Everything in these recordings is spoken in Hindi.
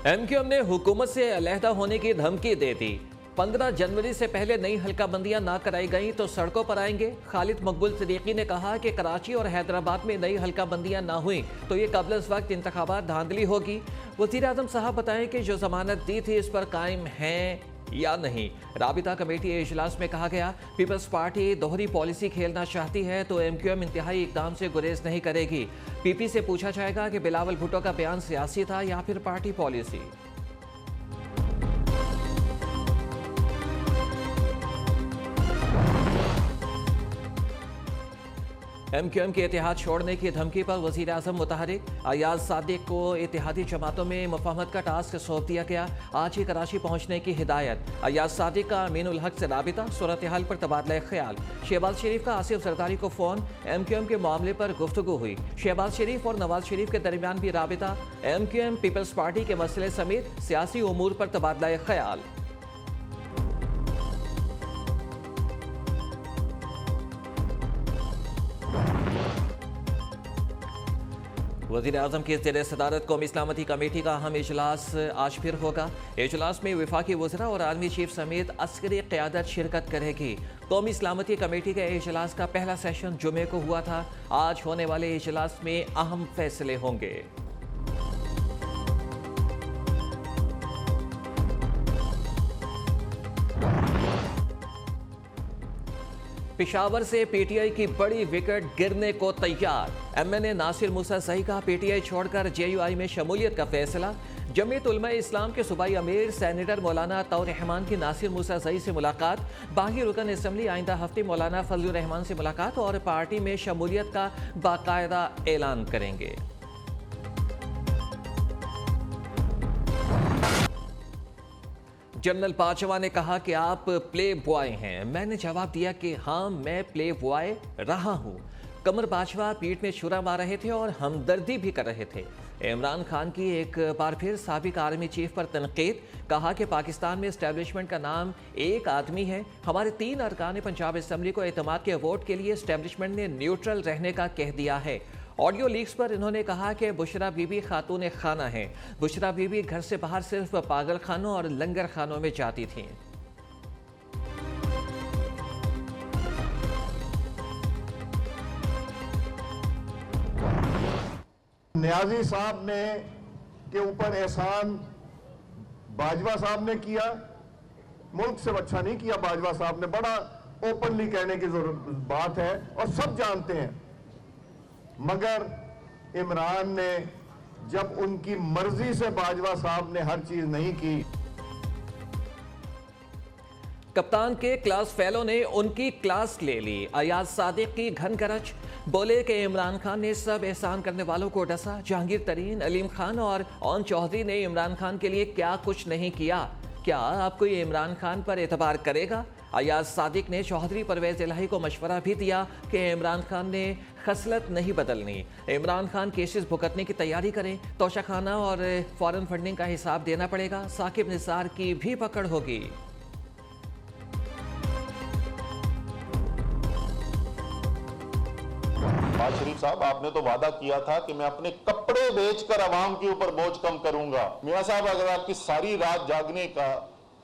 एमक्यूएम ने हुकूमत से अलहदा होने की धमकी दे दी। 15 जनवरी से पहले नई हल्काबंदियां ना कराई गई तो सड़कों पर आएंगे। खालिद मकबूल सिद्दीकी ने कहा कि कराची और हैदराबाद में नई हल्काबंदियां ना हुई तो ये कबल इस वक्त इंतखाबात धांधली होगी। वज़ीर आज़म साहब बताएं कि जो जमानत दी थी इस पर कायम है या नहीं। राबिता कमेटी इजलास में कहा गया, पीपल्स पार्टी दोहरी पॉलिसी खेलना चाहती है तो एमक्यूएम इंतहाई इकदाम से गुरेज नहीं करेगी। पीपी से पूछा जाएगा कि बिलावल भुट्टो का बयान सियासी था या फिर पार्टी पॉलिसी। एमक्यूएम के इतिहाद छोड़ने की धमकी पर वज़ीर आज़म मुतहरिक। अयाज सादिक को इत्तेहादी जमातों में मुफाहमत का टास्क सौंप दिया गया। आज ही कराची पहुंचने की हिदायत। अयाज सादिक का अमीनुल हक से राबिता, सूरत हाल पर तबादला ख्याल। शहबाज शरीफ का आसिफ जरदारी को फ़ोन। एमक्यूएम के मामले पर गुफ्तगू हुई। शहबाज शरीफ और नवाज शरीफ के दरमियान भी राबिता। एमक्यूएम पीपल्स पार्टी के मसले समेत सियासी उमूर पर तबादला ख्याल। वज़ीर आज़म की ज़ेर सदारत कौमी सलामती कमेटी का अहम इजलास आज फिर होगा। इजलास में वफाकी वज़रा और आर्मी चीफ समेत अस्करी क़यादत शिरकत करेगी। कौमी सलामती कमेटी के इजलास का पहला सेशन जुमे को हुआ था। आज होने वाले इजलास में अहम फैसले होंगे। पेशावर से पीटीआई की बड़ी विकेट गिरने को तैयार। एमएनए नासिर मूसा सही का पीटीआई छोड़कर जेयूआई में शमूलियत का फैसला। जमीयत उलमा इस्लाम के सूबाई अमीर सेनेटर मौलाना तौर रहमान की नासिर मूसा सही से मुलाकात। बागी रुकन असम्बली आइंदा हफ्ते मौलाना फजलुर रहमान से मुलाकात और पार्टी में शमूलियत का बाकायदा ऐलान करेंगे। जनरल बाजवा ने कहा कि आप प्ले बॉय हैं। मैंने जवाब दिया कि हाँ, मैं प्ले बॉय रहा हूँ। कमर बाजवा पीठ में छुरा मार रहे थे और हमदर्दी भी कर रहे थे। इमरान खान की एक बार फिर साबिक आर्मी चीफ पर तनकीद। कहा कि पाकिस्तान में इस्टेब्लिशमेंट का नाम एक आदमी है। हमारे 3 अरकान पंजाब असम्बली को एतमाद के वोट के लिए इस्टेब्लिशमेंट ने न्यूट्रल रहने का कह दिया है। ऑडियो लीक्स पर इन्होंने कहा कि बुशरा बीबी खातून खाना है। बुशरा बीबी घर से बाहर सिर्फ पागल खानों और लंगर खानों में जाती थीं। नियाजी साहब ने के ऊपर एहसान बाजवा साहब ने किया। मुल्क से अच्छा नहीं किया बाजवा साहब ने। बड़ा ओपनली कहने की जरूरत बात है और सब जानते हैं। मगर इमरान ने जब उनकी मर्जी से बाजवा साहब ने हर चीज नहीं की। कप्तान के क्लास फेलो ने उनकी क्लास ले ली। अयाज सादिक की घन गरज। बोले कि इमरान खान ने सब एहसान करने वालों को डसा। जहांगीर तरीन, अलीम खान और ओन चौधरी ने इमरान खान के लिए क्या कुछ नहीं किया। क्या आप कोई इमरान खान पर एतबार करेगा? अयाज सादिक ने चौधरी परवेज इलाही को मशवरा भी दिया कि इमरान खान ने खसलत नहीं बदलनी। इमरान खान केसेस भुगतने की तैयारी करें। तोशाखाना और फॉरेन फंडिंग का हिसाब देना पड़ेगा। साकिब निसार की भी पकड़ होगी। शरीफ साहब, आपने तो वादा किया था कि मैं अपने कपड़े बेचकर अवाम के ऊपर बोझ कम करूंगा। मियां साहब, अगर आपकी सारी रात जागने का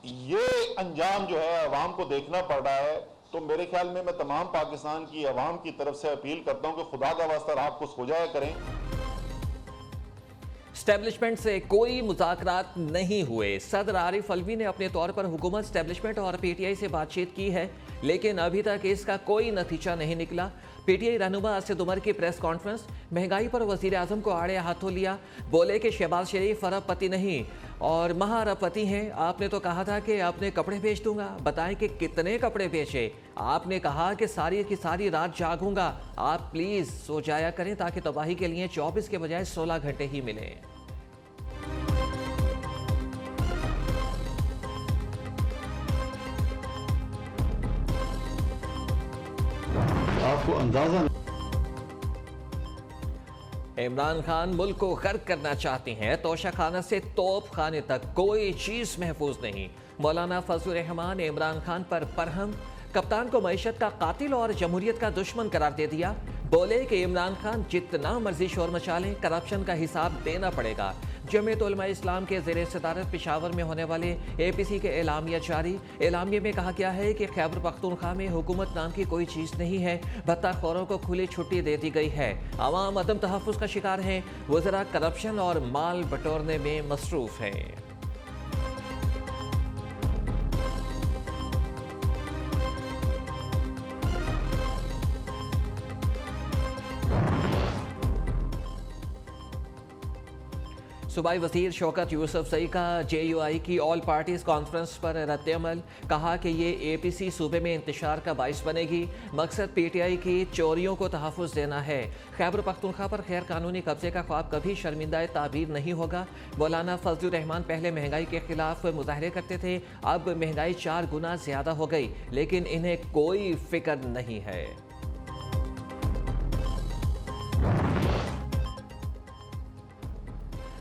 ये अंजाम जो है अवाम को देखना पड़ रहा है तो मेरे ख्याल में मैं तमाम पाकिस्तान की अवाम की तरफ से अपील करता हूं कि खुदा का वास्ता रात को सो जाया करें। स्टैब्लिशमेंट से कोई मुज़ाकरात नहीं हुए। सदर आरिफ अलवी ने अपने तौर पर हुकूमत, स्टैब्लिशमेंट और पीटीआई से बातचीत की है, लेकिन अभी तक इसका कोई नतीजा नहीं निकला। पीटीआई रहनुमा असद उमर की प्रेस कॉन्फ्रेंस। महंगाई पर वज़ीर आज़म को आड़े हाथों लिया। बोले कि शहबाज शरीफ अरबपति नहीं और महा अरबपति हैं। आपने तो कहा था कि अपने कपड़े बेच दूंगा। बताएं कि कितने कपड़े बेचे। आपने कहा कि सारी की सारी रात जागूंगा। आप प्लीज़ सो जाया करें ताकि तबाही के लिए 24 के बजाय 16 घंटे ही मिले। आपको अंदाजा इमरान खान मुल्क को गर्क करना चाहते हैं। तोशाखाना से तोप खाने तक कोई चीज महफूज नहीं। मौलाना फजलुर रहमान इमरान खान पर बरहम। कप्तान को मईशत का कातिल और जमहूरियत का दुश्मन करार दे दिया। बोले कि इमरान खान जितना मर्जी शोर मचा लें, करप्शन का हिसाब देना पड़ेगा। जमीयत उलमा इस्लाम के ज़ेर सदारत पेशावर में होने वाले APC के एलामिया जारी। एलामिया में कहा गया है कि खैबर पख्तूनख्वा में हुकूमत नाम की कोई चीज़ नहीं है, भत्ताखोरों को खुली छुट्टी दे दी गई है। आवाम अदम तहफ़्फ़ुज़ का शिकार हैं, वज़रा करप्शन और माल बटोरने में मसरूफ़ हैं। सूबाई वज़ीर शौकत यूसुफज़ई का JUI की ऑल पार्टीज़ कॉन्फ्रेंस पर रद्द-ए-अमल। कहा कि ये APC सूबे में इंतशार का बाइस बनेगी। मकसद PTI की चोरियों को तहफ़्फ़ुज़ देना है। खैबर पख्तूनख्वा पर गैर कानूनी कब्जे का ख्वाब कभी शर्मिंदा ताबीर नहीं होगा। मौलाना फजलुर रहमान पहले महंगाई के खिलाफ मुजाहरे करते थे, अब महंगाई 4 गुना ज़्यादा हो गई, लेकिन इन्हें कोई फिक्र नहीं है।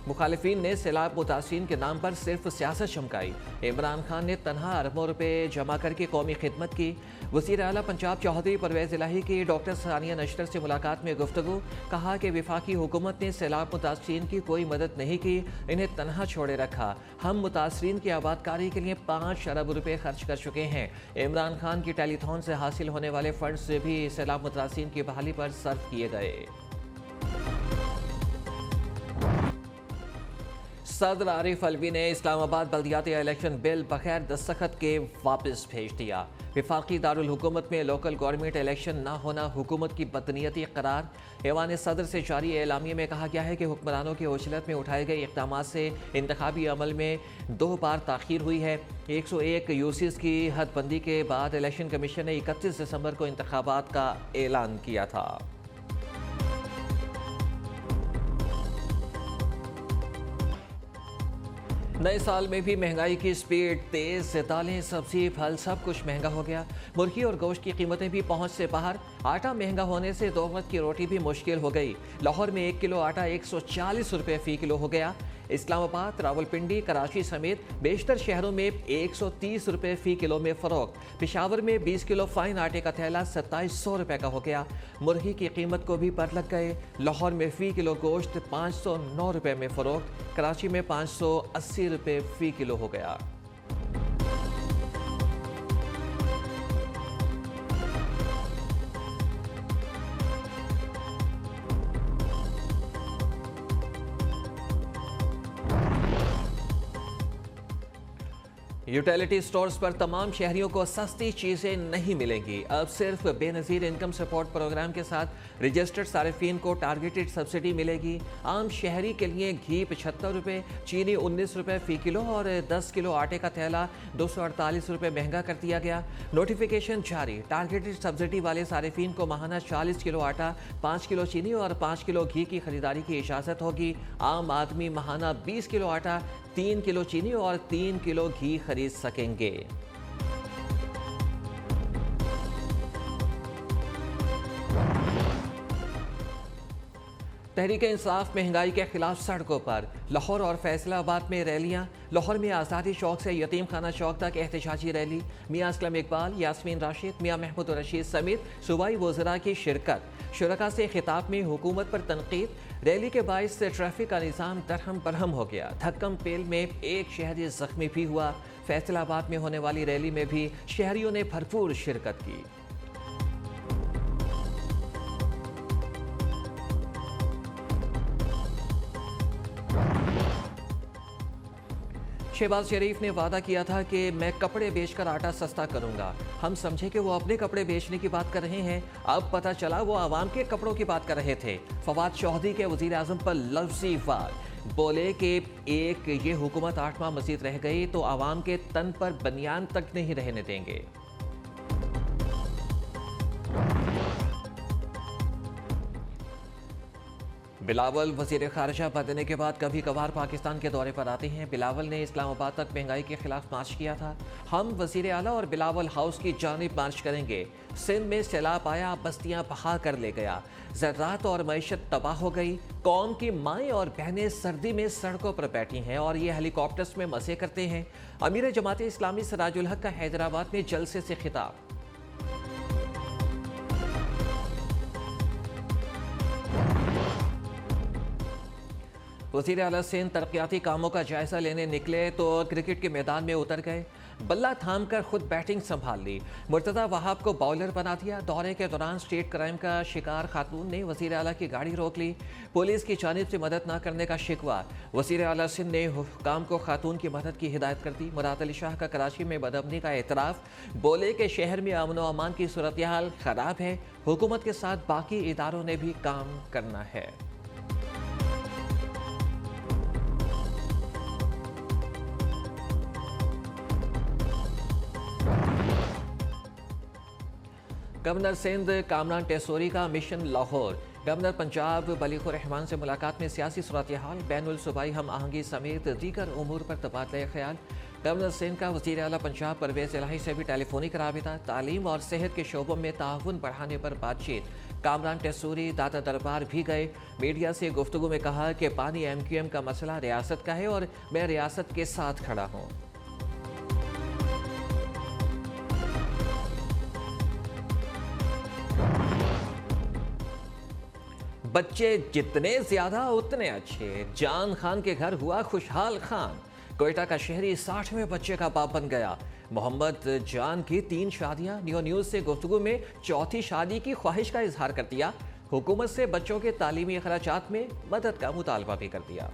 मुखालिफिन ने सैलाब मुतासिरीन के नाम पर सिर्फ सियासत चमकाई। इमरान खान ने तनहा अरबों रुपए जमा करके कौमी खिदमत की। वज़ीर आला पंजाब चौधरी परवेज़ इलाही की डॉक्टर सानिया नश्तर से मुलाकात में गुफ्तगू। कहा कि वफाकी हुकूमत ने सैलाब मुतासिरीन की कोई मदद नहीं की, इन्हें तनहा छोड़े रखा। हम मुतासिरीन की आबादकारी के लिए 5 अरब रुपए खर्च कर चुके हैं। इमरान खान की टेलीथॉन से हासिल होने वाले फंड्स भी सैलाब मुतासिरीन की बहाली पर सर्व किए गए। सदर आरिफ अलवी ने इस्लामाबाद बल्दियाती इलेक्शन बिल बगैर दस्तखत के वापस भेज दिया। वफाकी दारुल हुकूमत में लोकल गवर्नमेंट इलेक्शन ना होना हुकूमत की बदनीयती करार। ऐवान सदर से जारी एलामिया में कहा गया है कि हुक्मरानों की उछलत में उठाए गए इक़दाम से इंतखाबी अमल में 2 बार ताख़ीर हुई है। 101 यूसीज़ की हदबंदी के बाद इलेक्शन कमीशन ने 31 दिसंबर को इंतखाबात का ऐलान किया था। नए साल में भी महंगाई की स्पीड तेज। दालें, सब्जी, फल सब कुछ महंगा हो गया। मुर्गी और गोश्त की कीमतें भी पहुंच से बाहर। आटा महंगा होने से 2 वक्त की रोटी भी मुश्किल हो गई। लाहौर में 1 किलो आटा 140 रुपये फ़ी किलो हो गया। इस्लामाबाद, रावलपिंडी, कराची समेत बेशतर शहरों में 130 रुपये फ़ी किलो में फ़रोख्त। पेशावर में 20 किलो फ़ाइन आटे का थैला 2700 रुपये का हो गया। मुर्गी की कीमत को भी पर लग गए। लाहौर में फ़ी किलो गोश्त 509 रुपये में फ़रोख्त। कराची में 580 रुपये फ़ी किलो हो गया। यूटिलिटी स्टोर्स पर तमाम शहरियों को सस्ती चीज़ें नहीं मिलेंगी। अब सिर्फ बेनज़ीर इनकम सपोर्ट प्रोग्राम के साथ रजिस्टर्ड सारिफीन को टारगेटेड सब्सिडी मिलेगी। आम शहरी के लिए घी 75 रुपये, चीनी 19 रुपये फ़ी किलो और 10 किलो आटे का थैला 248 रुपये महंगा कर दिया गया। नोटिफिकेशन जारी। टारगेटेड सब्सिडी वाले सारिफीन को माहाना 40 किलो आटा, 5 किलो चीनी और 5 किलो घी की खरीदारी की इजाज़त होगी। आम आदमी माहाना 20 किलो आटा, 3 किलो चीनी और 3 किलो घी खरीद सकेंगे। तहरीक इंसाफ महंगाई के खिलाफ सड़कों पर। लाहौर और फैसलाबाद में रैलियां। लाहौर में आज़ादी चौक से यतीम खाना चौक तक एहतजाजी रैली। मियां असलम इकबाल, यास्मीन राशिद, मियां महमूद रशीद समेत सूबाई वज़रा की शिरकत। शुरका से खिताब में हुकूमत पर तनकीद। रैली के बाइस से ट्रैफिक का निज़ाम दरहम बरहम हो गया। धक्कम पेल में एक शहरी जख्मी भी हुआ। फैसलाबाद में होने वाली रैली में भी शहरियों ने भरपूर शिरकत की। शहबाज शरीफ ने वादा किया था कि मैं कपड़े बेचकर आटा सस्ता करूंगा। हम समझे कि वो अपने कपड़े बेचने की बात कर रहे हैं, अब पता चला वो आवाम के कपड़ों की बात कर रहे थे। फवाद चौधरी के वजीर आजम पर लफ्ज़ी वार। बोले कि एक ये हुकूमत 8 माह मजीद रह गई तो आवाम के तन पर बनियान तक नहीं रहने देंगे। बिलावल वज़ीर ख़ारिजा बनने के बाद कभी कभार पाकिस्तान के दौरे पर आते हैं। बिलावल ने इस्लामाबाद तक महंगाई के खिलाफ मार्च किया था। हम वज़ीर आला और बिलावल हाउस की जानिब मार्च करेंगे। सिंध में सैलाब आया, बस्तियां बहा कर ले गया, ज़राअत और मईशत तबाह हो गई। कौम की माएँ और बहनें सर्दी में सड़कों पर बैठी हैं और ये हेलीकॉप्टर्स में मज़े करते हैं। अमीर जमात इस्लामी सिराजुल हक का हैदराबाद में जलसे से खिताब। वज़ीर आला सिंध तरक्याती कामों का जायजा लेने निकले तो क्रिकेट के मैदान में उतर गए, बल्ला थामकर खुद बैटिंग संभाल ली। मुर्तज़ा वहाब को बॉलर बना दिया। दौरे के दौरान स्टेट क्राइम का शिकार खातून ने वज़ीर आला की गाड़ी रोक ली। पुलिस की जानिब से मदद न करने का शिकवा। वज़ीर आला सिंध ने हुक्काम को खातून की मदद की हिदायत कर दी। मुराद अली शाह का कराची में बदअमनी का एतराफ़, बोले कि शहर में अमन व अमान की सूरत हाल ख़राब है, हुकूमत के साथ बाकी इदारों ने भी काम करना है। गवर्नर सिंध कामरान टेसोरी का मिशन लाहौर। गवर्नर पंजाब बलीगुर रहमान से मुलाकात में सियासी सूरत हाल, बैनुल सूबाई हम आहंगी समेत दीगर उमूर पर तबादला ख्याल। गवर्नर सिंध का वज़ीर आला पंजाब परवेज़ इलाही से भी टेलीफोनिक राबिता। तालीम और सेहत के शोबों में ताउन बढ़ाने पर बातचीत। कामरान टेसोरी दादा दरबार भी गए। मीडिया से गुफ्तगू में कहा कि पानी MQM का मसला रियासत का है और मैं रियासत के साथ खड़ा हूँ। बच्चे जितने ज्यादा उतने अच्छे। जान खान के घर हुआ खुशहाल खान। कोयटा का शहरी 60वें बच्चे का बाप बन गया। मोहम्मद जान की 3 शादियां। नियो न्यूज़ से गुफ्तगू में चौथी शादी की ख्वाहिश का इजहार कर दिया। हुकूमत से बच्चों के तालीमी खर्चात में मदद का मुतालबा भी कर दिया।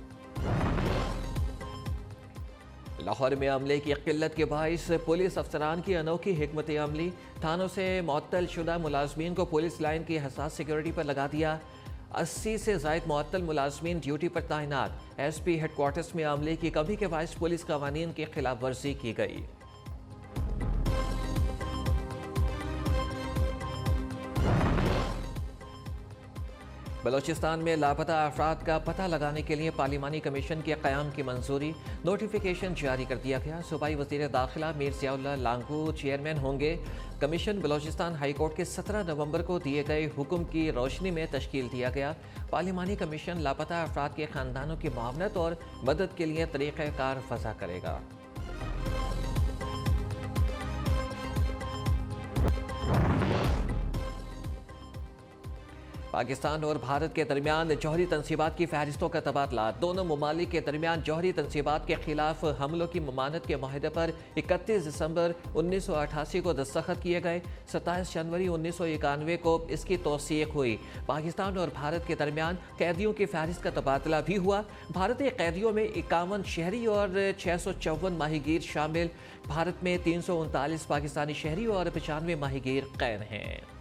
लाहौर में अमले की किल्लत के बाइस पुलिस अफसरान की अनोखी हिकमत अमली। थानों से मुअत्तल शुदा मुलाजमीन को पुलिस लाइन की हसास सिक्योरिटी पर लगा दिया। 80 से ज़ायद मुअत्तल मुलाजमीन ड्यूटी पर तैनात। SP हेडक्वार्टर्स में अमले की कमी के बाइस पुलिस कवानीन की खिलाफ वर्जी की गई। बलोचिस्तान में लापता अफराद का पता लगाने के लिए पार्लिमानी कमीशन के क़याम की मंजूरी। नोटिफिकेशन जारी कर दिया गया। सूबाई वज़ीर दाखिला मीर ज़ियाउल्लाह लांगू चेयरमैन होंगे। कमीशन बलोचिस्तान हाई कोर्ट के 17 नवंबर को दिए गए हुक्म की रोशनी में तश्कील दिया गया। पार्लिमानी कमीशन लापता अफराद के ख़ानदानों की मुआवनत और मदद के लिए तरीक़ाकार वज़ा करेगा। पाकिस्तान और भारत के दरमियान जौहरी तनसीबात की फहरिस्तों का तबादला। दोनों ममालिक के दरमियान जौहरी तनसीबात के खिलाफ हमलों की ममानत के माहिदे पर 31 दिसंबर 1988 को दस्तखत किए गए। 27 जनवरी 1991 को इसकी तौसीक हुई। पाकिस्तान और भारत के दरमियान कैदियों की फहरिस्त का तबादला भी हुआ। भारतीय कैदियों में 51 शहरी और 654 माहीगीर शामिल। भारत में 339 पाकिस्तानी शहरी और 95 माहीगीर कैद हैं।